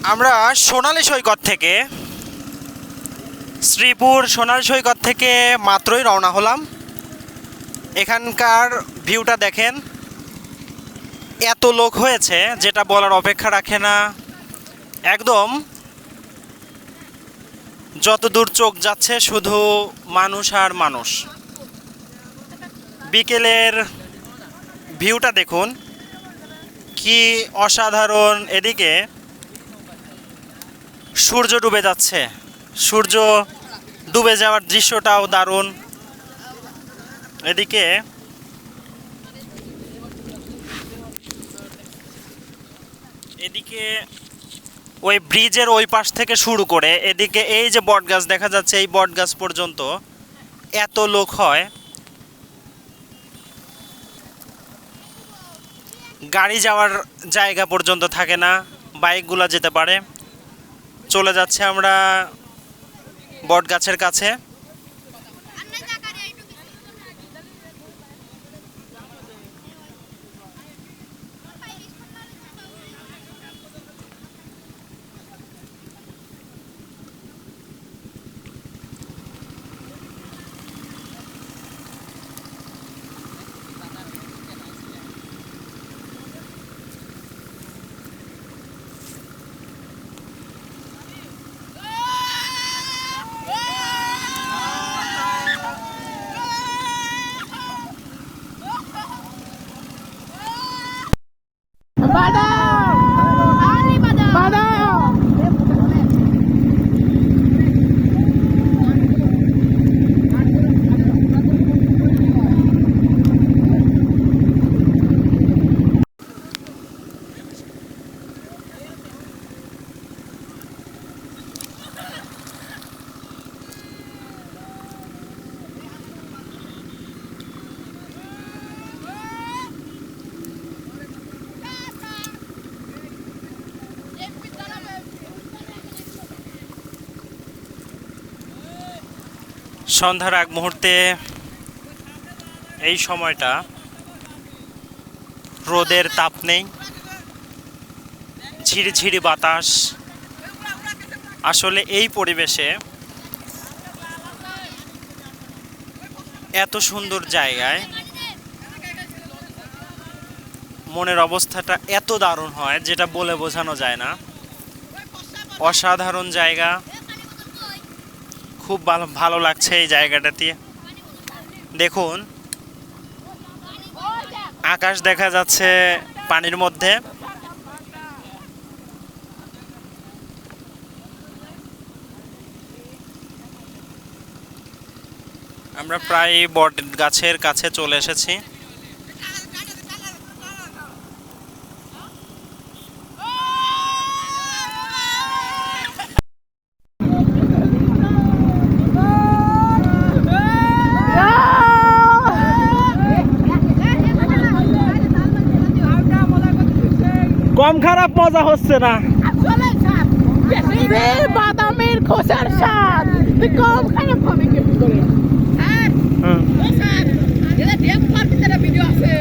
আমরা সোনালী সৈকত থেকে শ্রীপুর সোনালী সৈকত থেকে মাত্রই রওনা হলাম। এখানকার ভিউটা দেখেন, এত লোক হয়েছে যেটা বলার অপেক্ষা রাখে না। একদম যত দূর চোখ যাচ্ছে শুধু মানুষ আর মানুষ। বিকেলের ভিউটা দেখুন কি অসাধারণ। এদিকে সূর্য ডুবে যাচ্ছে, সূর্য ডুবে যাওয়ার দৃশ্যটাও দারুণ। এদিকে ওই ব্রিজের ওই পাশ থেকে শুরু করে এদিকে এই যে বটগাছ দেখা যাচ্ছে, এই বটগাছ পর্যন্ত এত লোক হয়, গাড়ি যাওয়ার জায়গা পর্যন্ত থাকে না, বাইকগুলো যেতে পারে। চলে যাচ্ছে আমরা বটগাছের কাছে। সন্ধ্যার আগ মুহূর্তে এই সময়টা, রোদের তাপ নেই, ঝিরিঝিরি বাতাস। আসলে এই পরিবেশে এত সুন্দর জায়গায় মনের অবস্থাটা এত দারুণ হয় যেটা বলে বোঝানো যায় না। অসাধারণ জায়গা, খুব ভালো লাগছে এই জায়গাটাতে। দেখুন আকাশ দেখা যাচ্ছে পানির মধ্যে। আমরা প্রায় বট গাছের কাছে চলে এসেছি। কম খারাপ মজা হচ্ছে না। বাদামের খোসার স্বাদ কম খারাপ হবে কি করে? হ্যাঁ, ভিডিও আছে।